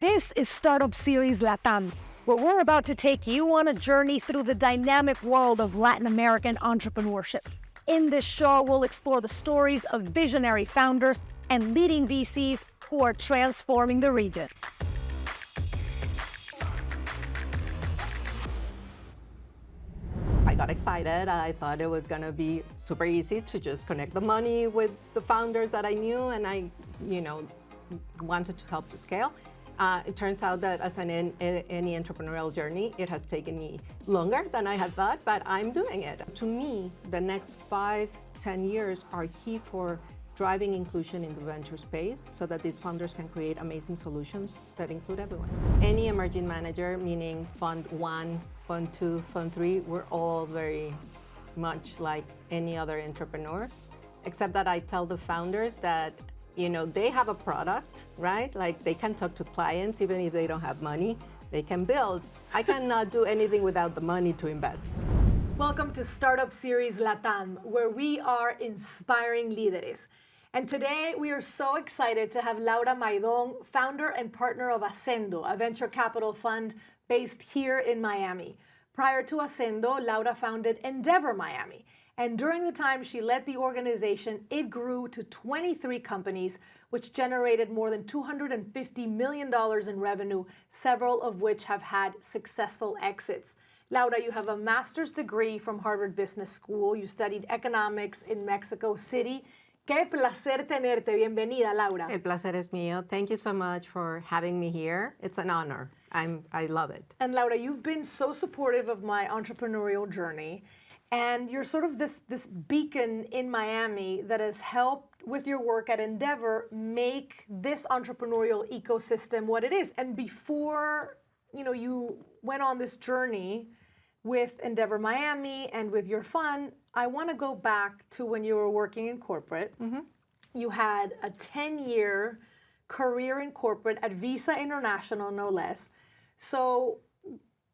This is Startup Series LatAm, where we're about to take you on a journey through the dynamic world of Latin American entrepreneurship. In this show, we'll explore the stories of visionary founders and leading VCs who are transforming the region. I got excited. I thought it was going to be super easy to just connect the money with the founders that I knew, and I, wanted to help to scale. It turns out that as any entrepreneurial journey, it has taken me longer than I had thought, but I'm doing it. To me, the next 5-10 years are key for driving inclusion in the venture space so that these founders can create amazing solutions that include everyone. Any emerging manager, meaning Fund 1, Fund 2, Fund 3, we're all very much like any other entrepreneur, except that I tell the founders that they have a product, right? Like they can talk to clients even if they don't have money. They can build. I cannot do anything without the money to invest. Welcome to Startup Series LatAm, where we are inspiring líderes. And today we are so excited to have Laura Maydón, founder and partner of Ascendo, a venture capital fund based here in Miami. Prior to Ascendo, Laura founded Endeavor Miami. And during the time she led the organization, it grew to 23 companies, which generated more than $250 million in revenue, several of which have had successful exits. Laura, you have a master's degree from Harvard Business School. You studied economics in Mexico City. Qué placer tenerte. Bienvenida, Laura. El placer es mío. Thank you so much for having me here. It's an honor. I love it. And Laura, you've been so supportive of my entrepreneurial journey. And you're sort of this beacon in Miami that has helped with your work at Endeavor make this entrepreneurial ecosystem what it is. And before you went on this journey with Endeavor Miami and with your fund, I want to go back to when you were working in corporate. Mm-hmm. You had a 10-year career in corporate at Visa International, no less. So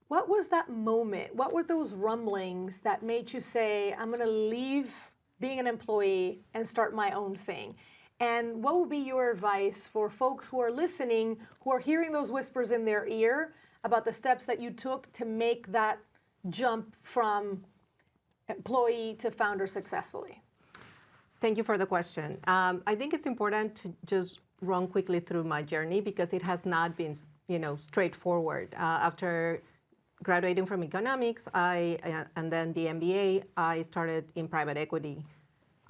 what was that moment? What were those rumblings that made you say, I'm going to leave being an employee and start my own thing? And what would be your advice for folks who are listening, who are hearing those whispers in their ear about the steps that you took to make that jump from employee to founder successfully? Thank you for the question. I think it's important to just run quickly through my journey because it has not been, straightforward. After graduating from economics, and then the MBA, I started in private equity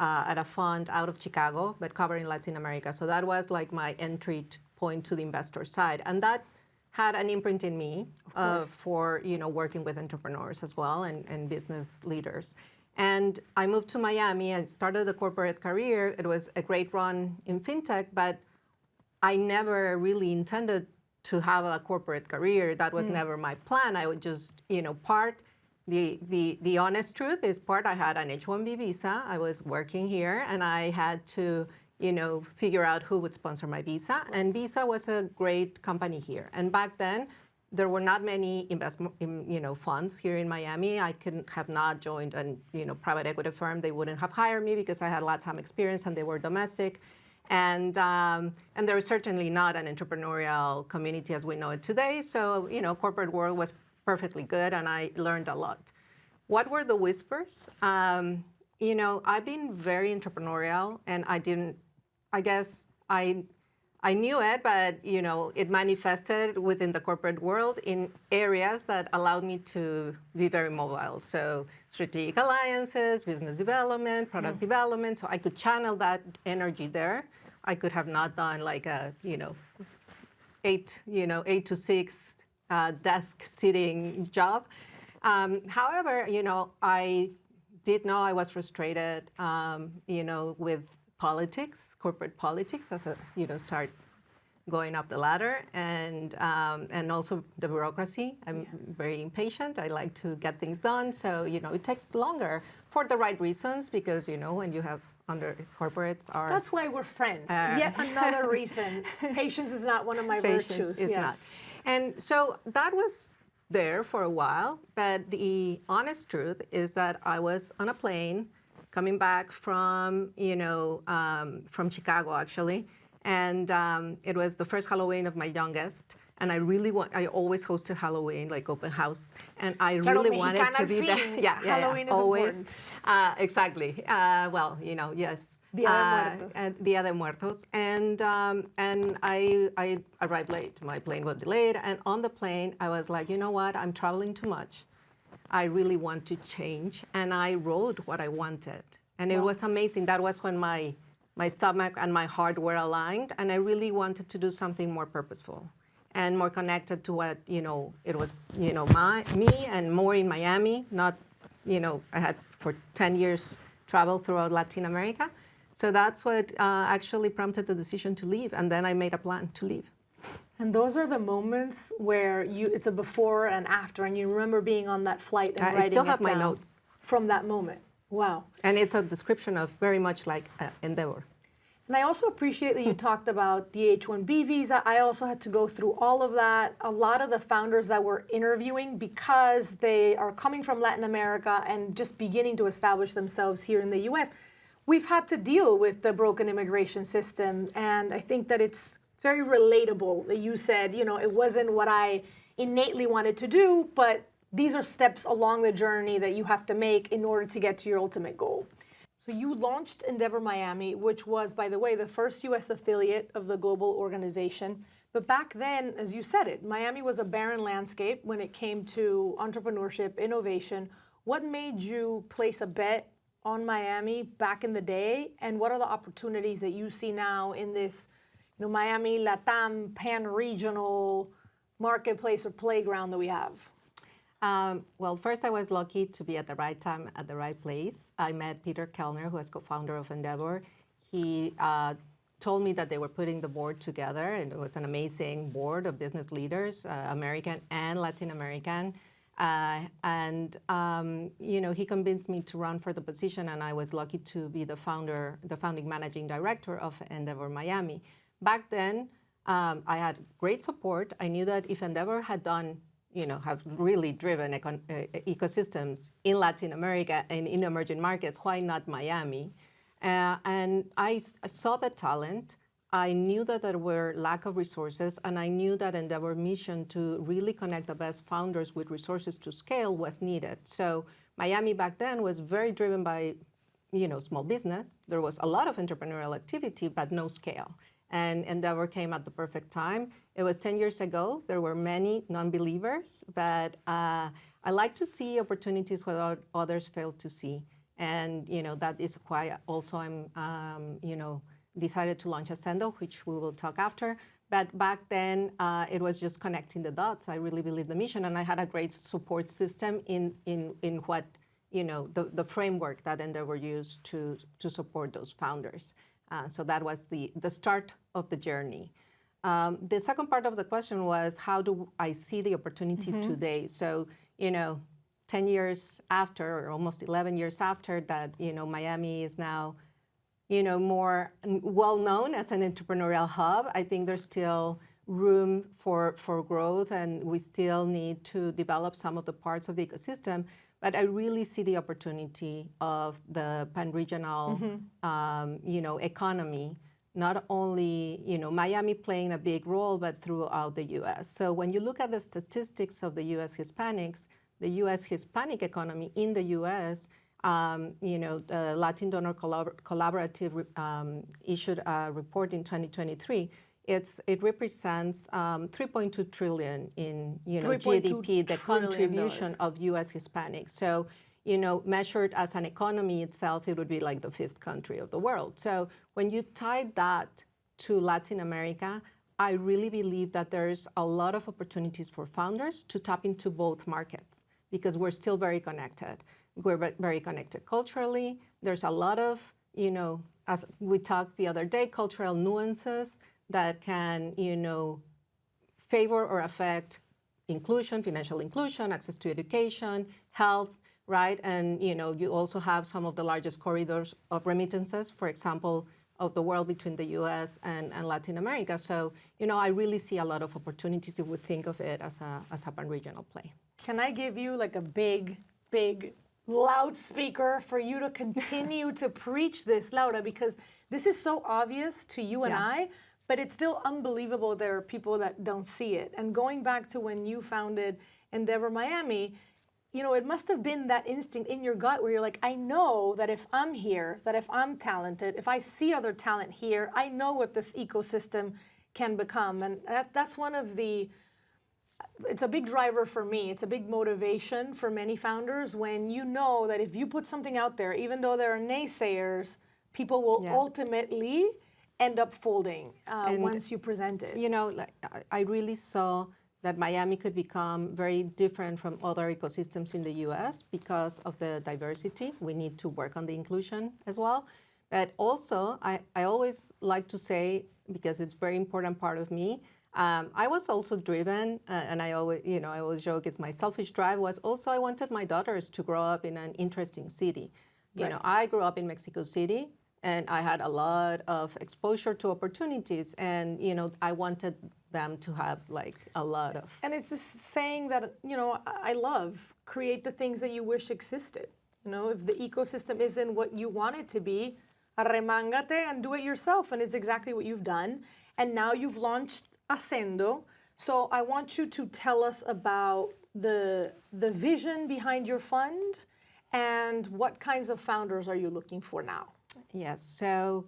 at a fund out of Chicago, but covering Latin America. So that was like my entry point to the investor side. And that had an imprint in me for working with entrepreneurs as well and business leaders. And I moved to Miami and started a corporate career. It was a great run in fintech, but I never really intended to have a corporate career. That was never my plan. I would just, the honest truth is I had an H-1B visa. I was working here and I had to, figure out who would sponsor my visa. And Visa was a great company here. And back then, there were not many investment, funds here in Miami. I could have not joined a, private equity firm. They wouldn't have hired me because I had LatAm experience and they were domestic. And there was certainly not an entrepreneurial community as we know it today. So, corporate world was perfectly good and I learned a lot. What were the whispers? I've been very entrepreneurial and I knew it, but, it manifested within the corporate world in areas that allowed me to be very mobile. So strategic alliances, business development, product development. So I could channel that energy there. I could have not done like a, 8 to 6 desk sitting job. However, I did know I was frustrated, with politics, corporate politics, as a, start going up the ladder, and also the bureaucracy. I'm very impatient. I like to get things done. So, it takes longer for the right reasons because, when you have under corporates are... That's why we're friends. Yet another reason. Patience is not one of my virtues. Is not. And so that was there for a while, but the honest truth is that I was on a plane coming back from, from Chicago, actually. And it was the first Halloween of my youngest. And I always hosted Halloween, like open house, and I Claro, really wanted Mexicana to al be there. fin. Yeah, Halloween is always. important. Exactly. Well, yes. Dia de Muertos. And Dia de Muertos. And I arrived late. My plane was delayed. And on the plane, I was like, you know what? I'm traveling too much. I really want to change. And I wrote what I wanted. And it was amazing. That was when my stomach and my heart were aligned. And I really wanted to do something more purposeful and more connected to what, it was, me and more in Miami, not, I had for 10 years traveled throughout Latin America. So that's what actually prompted the decision to leave. And then I made a plan to leave. And those are the moments where it's a before and after, and you remember being on that flight and writing it down. I still have my notes from that moment. Wow. And it's a description of very much like Endeavor. And I also appreciate that you talked about the H-1B visa. I also had to go through all of that. A lot of the founders that we're interviewing, because they are coming from Latin America and just beginning to establish themselves here in the US, we've had to deal with the broken immigration system. And I think that it's very relatable that you said, it wasn't what I innately wanted to do, but these are steps along the journey that you have to make in order to get to your ultimate goal. So you launched Endeavor Miami, which was, by the way, the first US affiliate of the global organization. But back then, as you said it, Miami was a barren landscape when it came to entrepreneurship, innovation. What made you place a bet on Miami back in the day? And what are the opportunities that you see now in this Miami, LatAm, pan-regional marketplace or playground that we have? Well, first I was lucky to be at the right time, at the right place. I met Peter Kellner, who is co-founder of Endeavor. He told me that they were putting the board together, and it was an amazing board of business leaders, American and Latin American. He convinced me to run for the position, and I was lucky to be the founding managing director of Endeavor Miami. Back then, I had great support. I knew that if Endeavor had done have really driven ecosystems in Latin America and in emerging markets, why not Miami? And I saw the talent. I knew that there were lack of resources, and I knew that Endeavor's mission to really connect the best founders with resources to scale was needed. So Miami back then was very driven by, small business. There was a lot of entrepreneurial activity, but no scale. And Endeavor came at the perfect time. It was 10 years ago. There were many non-believers, but I like to see opportunities where others fail to see. And, that is why also I'm, decided to launch Ascendo, which we will talk after. But back then, it was just connecting the dots. I really believed the mission, and I had a great support system in what, the framework that Endeavor used to support those founders. So that was the start of the journey. The second part of the question was, how do I see the opportunity today? So, 10 years after, or almost 11 years after that, Miami is now, more well-known as an entrepreneurial hub. I think there's still room for growth, and we still need to develop some of the parts of the ecosystem. But I really see the opportunity of the pan-regional, economy, not only, Miami playing a big role, but throughout the U.S. So when you look at the statistics of the U.S. Hispanics, the U.S. Hispanic economy in the U.S., the Latin Donor Collaborative issued a report in 2023. It represents 3.2 trillion in GDP, the contribution of U.S. Hispanics. So, measured as an economy itself, it would be like the 5th country of the world. So when you tie that to Latin America, I really believe that there's a lot of opportunities for founders to tap into both markets, because we're still very connected. We're very connected culturally. There's a lot of, as we talked the other day, cultural nuances that can, favor or affect inclusion, financial inclusion, access to education, health, right? And, you also have some of the largest corridors of remittances, for example, of the world between the US and Latin America. So, I really see a lot of opportunities if we think of it as a pan-regional play. Can I give you like a big, loudspeaker for you to continue to preach this, Laura? Because this is so obvious to you and I, but it's still unbelievable there are people that don't see it. And going back to when you founded Endeavor Miami, you know, it must have been that instinct in your gut where you're like, I know that if I'm here, that if I'm talented, if I see other talent here, I know what this ecosystem can become. And that's one of the, it's a big driver for me. It's a big motivation for many founders when you know that if you put something out there, even though there are naysayers, people will ultimately end up folding once you present it. You know, like, I really saw that Miami could become very different from other ecosystems in the US because of the diversity. We need to work on the inclusion as well. But also, I always like to say, because it's a very important part of me, I was also driven, and I always joke it's my selfish drive, was also I wanted my daughters to grow up in an interesting city. You know, I grew up in Mexico City, and I had a lot of exposure to opportunities, and you know, I wanted them to have like a lot of. And it's this saying that, you know, I love, create the things that you wish existed. You know, if the ecosystem isn't what you want it to be, arremángate and do it yourself. And it's exactly what you've done. And now you've launched Ascendo. So I want you to tell us about the vision behind your fund and what kinds of founders are you looking for now? Yes, so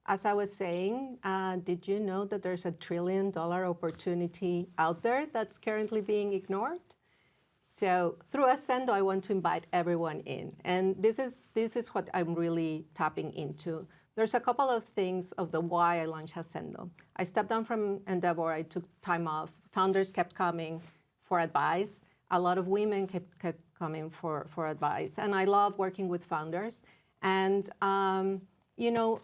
as I was saying, did you know that there's $1 trillion opportunity out there that's currently being ignored? So through Ascendo, I want to invite everyone in. And this is what I'm really tapping into. There's a couple of things of the why I launched Ascendo. I stepped down from Endeavor, I took time off. Founders kept coming for advice. A lot of women kept coming for advice. And I love working with founders. And, you know,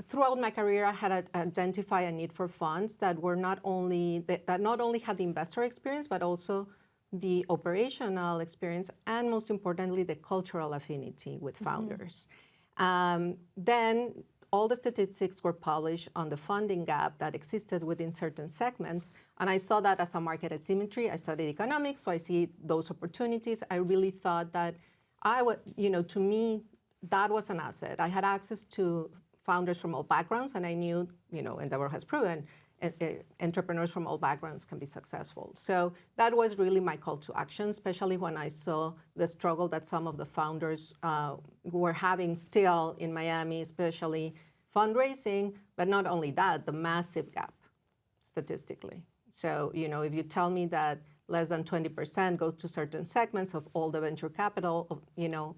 throughout my career, I had identified a need for funds that were not only had the investor experience, but also the operational experience, and most importantly, the cultural affinity with founders. Then all the statistics were published on the funding gap that existed within certain segments, and I saw that as a market asymmetry. I studied economics, so I see those opportunities. I really thought that I would, you know, to me, that was an asset. I had access to founders from all backgrounds, and I knew, you know, Endeavor has proven entrepreneurs from all backgrounds can be successful. So that was really my call to action, especially when I saw the struggle that some of the founders were having still in Miami, especially fundraising, but not only that, the massive gap statistically. So, you know, if you tell me that less than 20% goes to certain segments of all the venture capital, you know,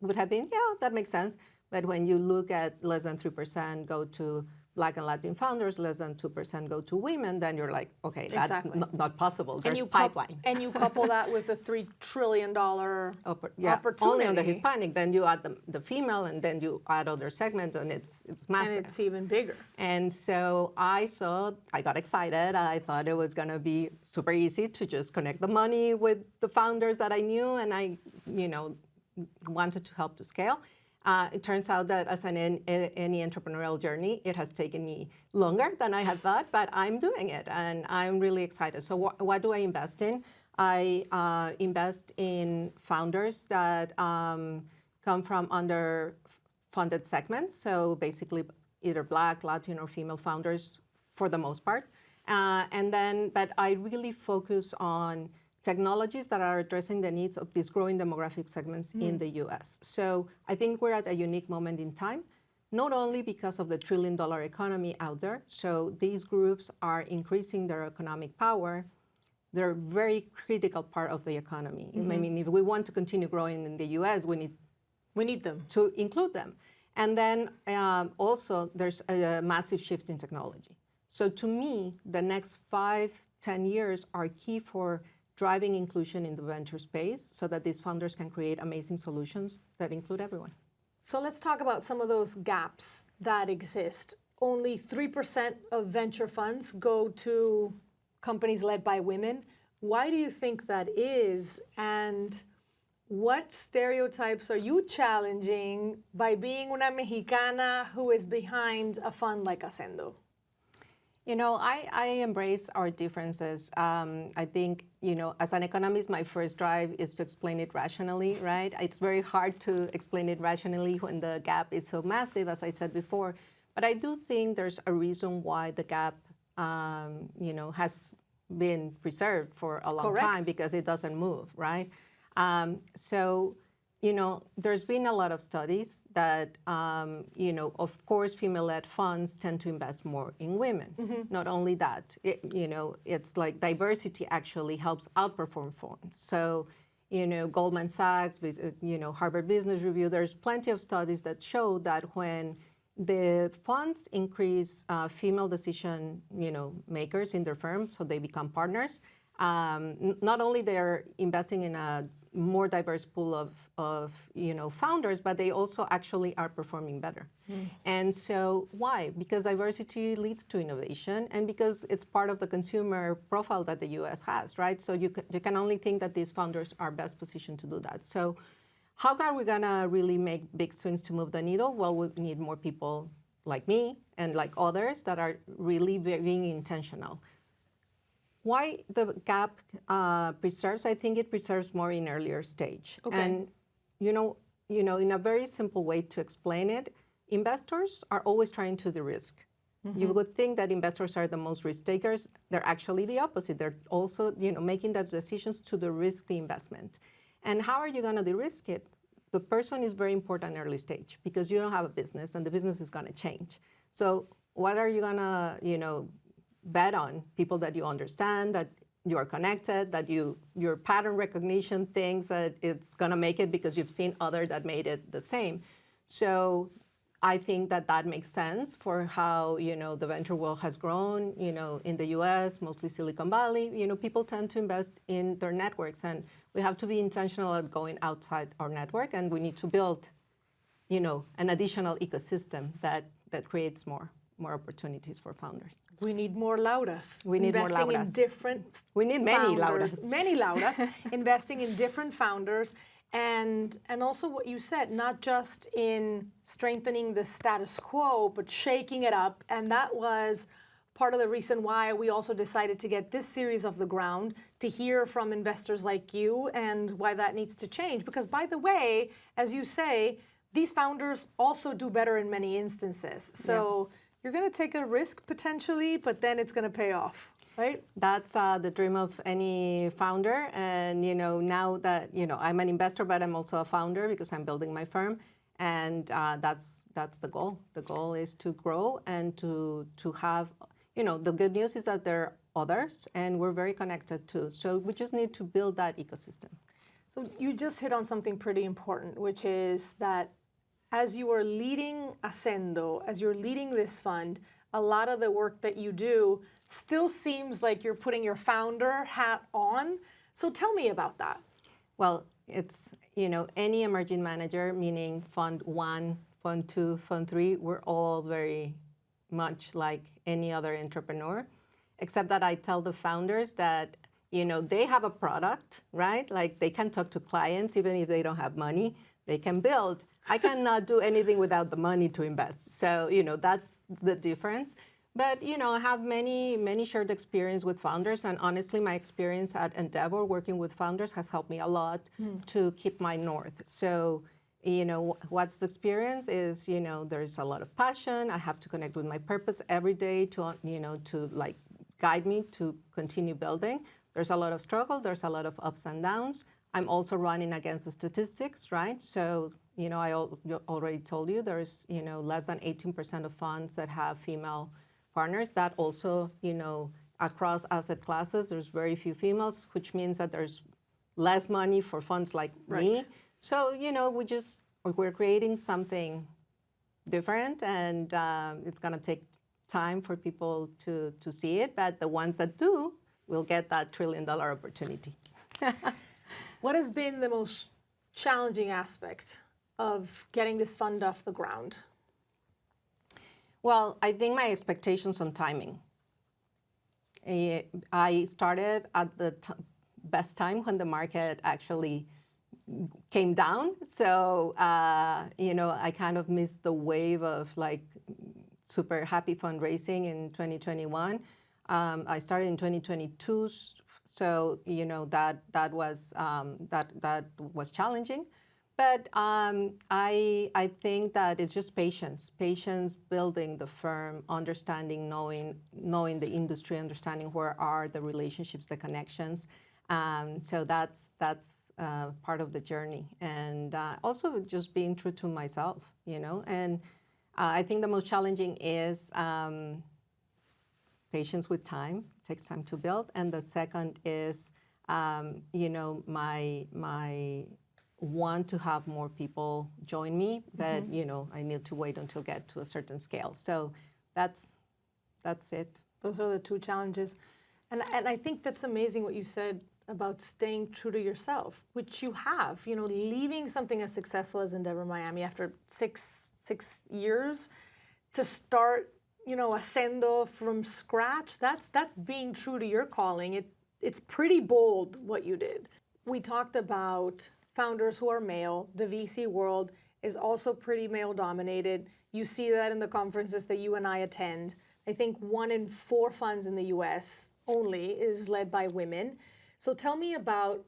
would have been, yeah, that makes sense. But when you look at less than 3% go to Black and Latin founders, less than 2% go to women, then you're like, okay, that's not possible. There's pipeline. And you couple that with a $3 trillion opportunity. Only on the Hispanic, then you add the female, and then you add other segments, and it's massive. And it's even bigger. And so I got excited. I thought it was gonna be super easy to just connect the money with the founders that I knew, and I, you know, wanted to help to scale. It turns out that as any entrepreneurial journey, it has taken me longer than I had thought, but I'm doing it, and I'm really excited. So what do I invest in? I invest in founders that come from underfunded segments, so basically either Black, Latin, or female founders for the most part. But I really focus on technologies that are addressing the needs of these growing demographic segments in the US. So I think we're at a unique moment in time, not only because of the $1 trillion economy out there. So these groups are increasing their economic power. They're a very critical part of the economy. I mean, if we want to continue growing in the US, we need them to include them. And then also there's a massive shift in technology. So to me, the next 5-10 years are key for driving inclusion in the venture space so that these founders can create amazing solutions that include everyone. So let's talk about some of those gaps that exist. Only 3% of venture funds go to companies led by women. Why do you think that is? And what stereotypes are you challenging by being una Mexicana who is behind a fund like Ascendo? You know, I embrace our differences. I think, you know, as an economist, my first drive is to explain it rationally, right? It's very hard to explain it rationally when the gap is so massive, as I said before. But I do think there's a reason why the gap, has been preserved for a long Correct. time, because it doesn't move, right? So, there's been a lot of studies that, of course, female-led funds tend to invest more in women. Not only that, it's like diversity actually helps outperform funds. So, Goldman Sachs, Harvard Business Review, there's plenty of studies that show that when the funds increase female decision, makers in their firm, so they become partners. Not only they're investing in a more diverse pool of founders, but they also actually are performing better. And so why? Because diversity leads to innovation, and because it's part of the consumer profile that the U.S. has, right? So you can only think that these founders are best positioned to do that. So how are we gonna really make big swings to move the needle? Well, we need more people like me and like others that are really being intentional. Why the gap preserves? I think it preserves more in earlier stage. Okay. And in a very simple way to explain it, investors are always trying to de-risk. You would think that investors are the most risk takers. They're actually the opposite. They're also making the decisions to de-risk the investment. And how are you going to de-risk it? The person is very important early stage, because you don't have a business and the business is going to change. So what are you going to, bet on? People that you understand, that you are connected, that your pattern recognition thinks that it's going to make it because you've seen others that made it the same. So I think that makes sense for how, the venture world has grown, in the US, mostly Silicon Valley. People tend to invest in their networks, and we have to be intentional at going outside our network, and we need to build, an additional ecosystem that creates more opportunities for founders. We need more Lauras. We need more investing Lauras. in different We need many founders, Lauras. many Lauras, investing in different founders, and also what you said, not just in strengthening the status quo, but shaking it up. And that was part of the reason why we also decided to get this series off the ground, to hear from investors like you, and why that needs to change. Because by the way, as you say, these founders also do better in many instances. So you're going to take a risk potentially, but then it's going to pay off. Right? That's the dream of any founder. And now that I'm an investor, but I'm also a founder because I'm building my firm. And that's the goal. The goal is to grow and to have, the good news is that there are others, and we're very connected too. So we just need to build that ecosystem. So you just hit on something pretty important, which is that as you are leading Ascendo, as you're leading this fund, a lot of the work that you do still seems like you're putting your founder hat on. So tell me about that. Well, it's, any emerging manager, meaning Fund 1, Fund 2, Fund 3, we're all very much like any other entrepreneur, except that I tell the founders that, they have a product, right? Like they can talk to clients, even if they don't have money, they can build. I cannot do anything without the money to invest. So, that's the difference. But, I have many shared experience with founders. And honestly, my experience at Endeavor working with founders has helped me a lot to keep my north. So, what's the experience is, there's a lot of passion. I have to connect with my purpose every day to like guide me to continue building. There's a lot of struggle. There's a lot of ups and downs. I'm also running against the statistics, right? So, I already told you there's, less than 18% of funds that have female partners. That also, across asset classes, there's very few females, which means that there's less money for funds like me. So, we're creating something different, and it's gonna take time for people to see it, but the ones that do will get that $1 trillion opportunity. What has been the most challenging aspect of getting this fund off the ground? Well, I think my expectations on timing. I started at the best time when the market actually came down. So, I kind of missed the wave of like super happy fundraising in 2021. I started in 2022. So, that was challenging. But I think that it's just patience building the firm, understanding, knowing the industry, understanding where are the relationships, the connections. So that's part of the journey, and also just being true to myself, you know. And I think the most challenging is patience with time. It takes time to build, and the second is, you know, my want to have more people join me, but you know, I need to wait until get to a certain scale. So that's it. Those are the two challenges. And I think that's amazing what you said about staying true to yourself, which you have, you know, leaving something as successful as Endeavor Miami after six years to start, you know, Ascendo from scratch. That's being true to your calling. It's pretty bold what you did. We talked about founders who are male. The VC world is also pretty male dominated. You see that in the conferences that you and I attend. I think 1 in 4 funds in the US only is led by women. So tell me about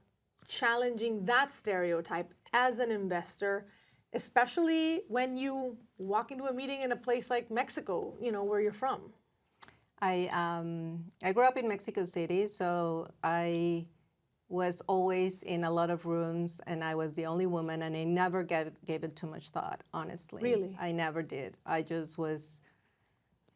challenging that stereotype as an investor, especially when you walk into a meeting in a place like Mexico, you know, where you're from. I grew up in Mexico City, so I was always in a lot of rooms, and I was the only woman, and I never gave it too much thought, honestly. Really? I never did. I just was,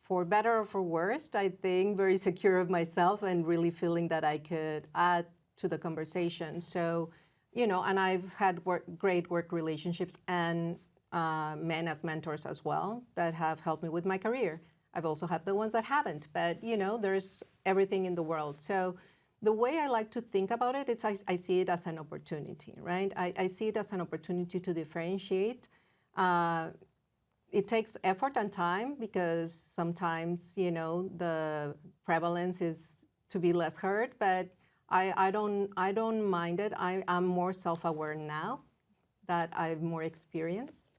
for better or for worse, I think, very secure of myself and really feeling that I could add to the conversation. So, you know, and I've had great work relationships and men as mentors as well that have helped me with my career. I've also had the ones that haven't, but, you know, there's everything in the world. So the way I like to think about it, it's I see it as an opportunity, right? I see it as an opportunity to differentiate. It takes effort and time because sometimes, you know, the prevalence is to be less heard, but I don't mind it. I'm more self-aware now that I've more experienced.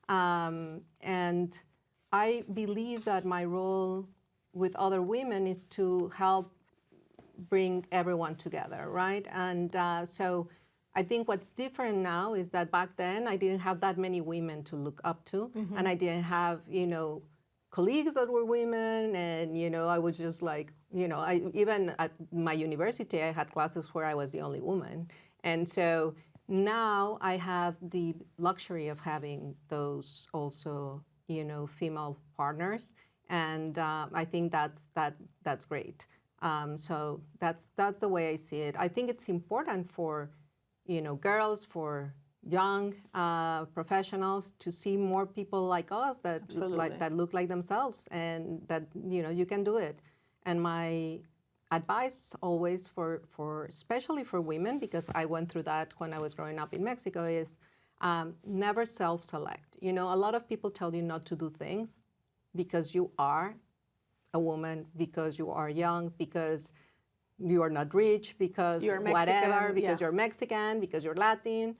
And I believe that my role with other women is to help bring everyone together, right? And so I think what's different now is that back then I didn't have that many women to look up to, and I didn't have, you know, colleagues that were women, and, you know, I was just like, you know, even at my university, I had classes where I was the only woman. And so now I have the luxury of having those also, you know, female partners, and I think that's great. So that's the way I see it. I think it's important for, you know, girls, for young professionals to see more people like us that look like themselves, and that, you know, you can do it. And my advice always for especially for women, because I went through that when I was growing up in Mexico, is never self-select. You know, a lot of people tell you not to do things because you are a woman, because you are young, because you are not rich, because you're Mexican, whatever, because you're Mexican, because you're Latin.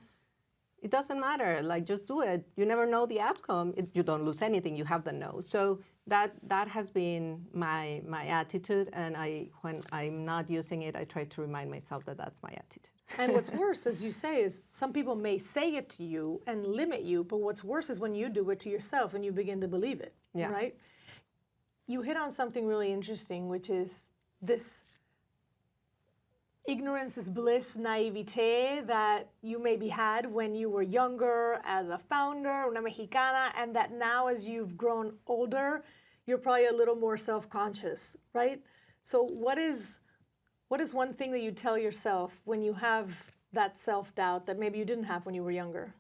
It doesn't matter. Like, just do it. You never know the outcome. You don't lose anything. You have the no. So that has been my attitude. And when I'm not using it, I try to remind myself that that's my attitude. And what's worse, as you say, is some people may say it to you and limit you, but what's worse is when you do it to yourself and you begin to believe it, right? You hit on something really interesting, which is this ignorance is bliss naivete that you maybe had when you were younger as a founder, una mexicana, and that now as you've grown older, you're probably a little more self-conscious, right? So what is one thing that you tell yourself when you have that self-doubt that maybe you didn't have when you were younger?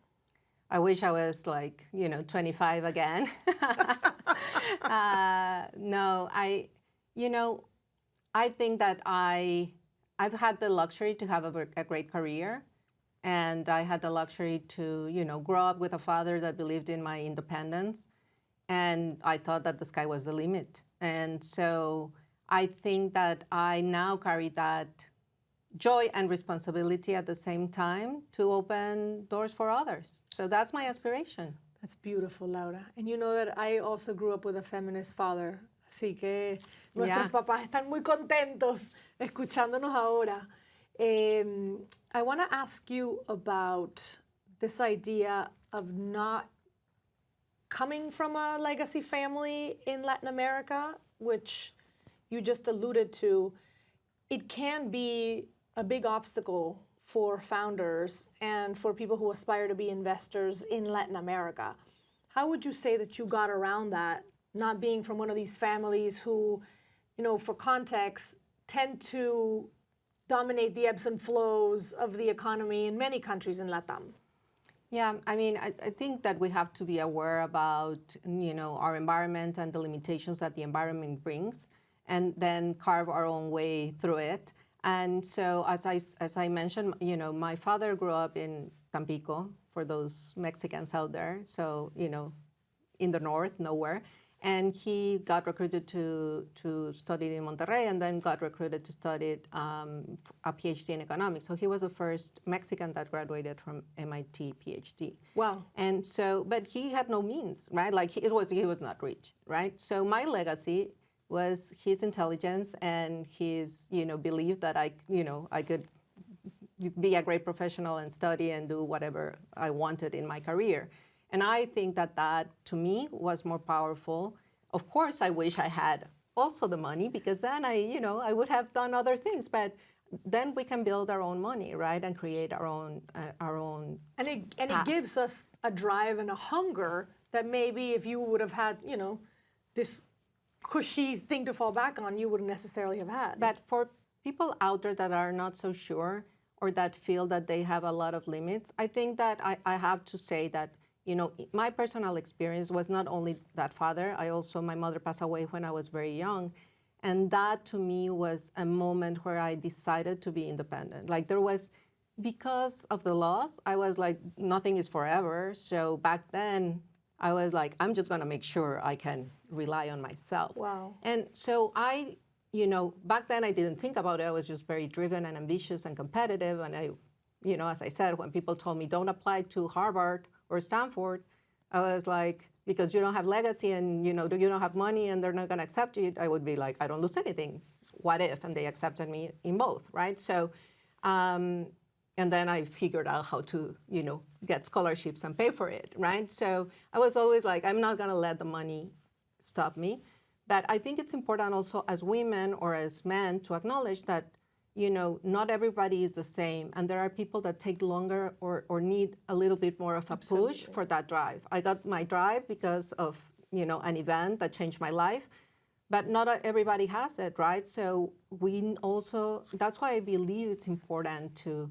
I wish I was like, you know, 25 again. No, I think that I've had the luxury to have a great career, and I had the luxury to, you know, grow up with a father that believed in my independence, and I thought that the sky was the limit. And so I think that I now carry that joy and responsibility at the same time to open doors for others. So that's my aspiration. That's beautiful, Laura. And you know that I also grew up with a feminist father. Así que nuestros papás están muy contentos escuchándonos ahora. I want to ask you about this idea of not coming from a legacy family in Latin America, which you just alluded to, it can be a big obstacle for founders and for people who aspire to be investors in Latin America. How would you say that you got around that, not being from one of these families who, for context, tend to dominate the ebbs and flows of the economy in many countries in LatAm? Yeah, I mean, I think that we have to be aware about, our environment and the limitations that the environment brings, and then carve our own way through it. And so, as I mentioned, my father grew up in Tampico, for those Mexicans out there, so, in the north, nowhere. And he got recruited to study in Monterrey, and then got recruited to study a PhD in economics. So he was the first Mexican that graduated from MIT PhD. Wow. And so, but he had no means, right? Like he was not rich, right? So my legacy was his intelligence and his, belief that I could be a great professional and study and do whatever I wanted in my career. And I think that to me was more powerful. Of course, I wish I had also the money, because then I would have done other things. But then we can build our own money, right, and create our own. And it gives us a drive and a hunger that maybe if you would have had, this cushy thing to fall back on, you wouldn't necessarily have had. But for people out there that are not so sure or that feel that they have a lot of limits, I think that I have to say that, my personal experience was not only that father, my mother passed away when I was very young. And that to me was a moment where I decided to be independent. Like because of the loss, I was like, nothing is forever. So back then, I was like, I'm just gonna make sure I can rely on myself. Wow. And so back then I didn't think about it. I was just very driven and ambitious and competitive. And I, as I said, when people told me don't apply to Harvard or Stanford, I was like, because you don't have legacy and you don't have money and they're not gonna accept you, I would be like, I don't lose anything. What if? And they accepted me in both, right? So, and then I figured out how to, get scholarships and pay for it, right? So I was always like, I'm not gonna let the money stop me. But I think it's important also as women or as men to acknowledge that, not everybody is the same. And there are people that take longer or need a little bit more of a push for that drive. I got my drive because of, an event that changed my life, but not everybody has it, right? So that's why I believe it's important to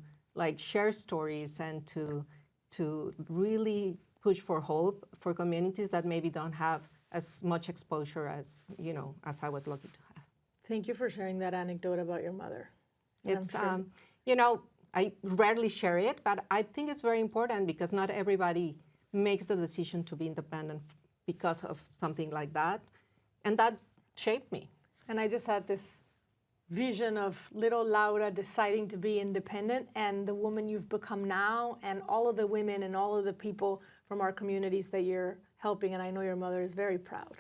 share stories and to really push for hope for communities that maybe don't have as much exposure as, as I was lucky to have. Thank you for sharing that anecdote about your mother. It's, I rarely share it, but I think it's very important because not everybody makes the decision to be independent because of something like that. And that shaped me. And I just had this vision of little Laura deciding to be independent and the woman you've become now and all of the women and all of the people from our communities that you're helping. And I know your mother is very proud.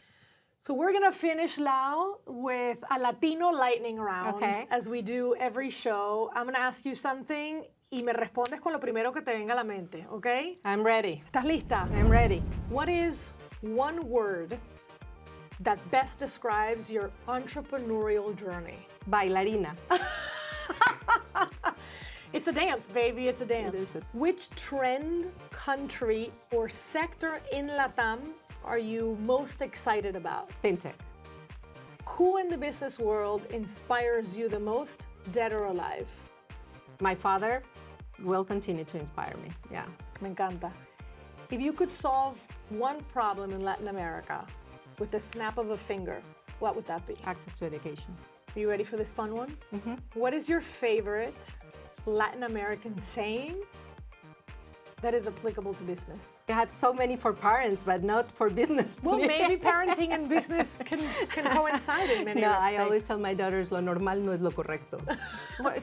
So we're going to finish, Lau, with a Latino lightning round, as we do every show. I'm going to ask you something y me respondes con lo primero que te venga a la mente, ¿ok? I'm ready. ¿Estás lista? I'm ready. What is one word that best describes your entrepreneurial journey? Bailarina. It's a dance, baby. It's a dance. It is. Which trend, country, or sector in LatAm are you most excited about? Fintech. Who in the business world inspires you the most, dead or alive? My father will continue to inspire me. Yeah. Me encanta. If you could solve one problem in Latin America with the snap of a finger, what would that be? Access to education. Are you ready for this fun one? Mm-hmm. What is your favorite Latin American saying that is applicable to business? I have so many for parents, but not for business. Well, maybe parenting and business can coincide in many respects. I always tell my daughters, lo normal no es lo correcto.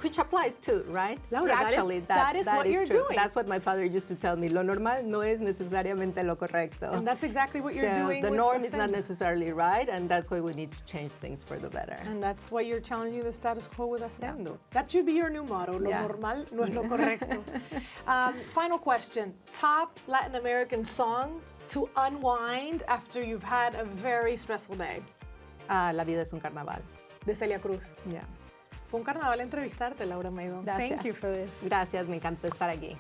Which applies too, right? Laura, that is what you're doing. That's what my father used to tell me. Lo normal no es necesariamente lo correcto. And that's exactly what you're doing the with norm Ascendo. is not necessarily right, and that's why we need to change things for the better. And that's why you're challenging the status quo with Ascendo. Yeah. That should be your new motto. Lo normal no es lo correcto. Final question. question. Top Latin American song to unwind after you've had a very stressful day. La vida es un carnaval. De Celia Cruz. Yeah. Fue un carnaval entrevistarte, Laura Maydón. Gracias. Thank you for this. Gracias, me encantó estar aquí.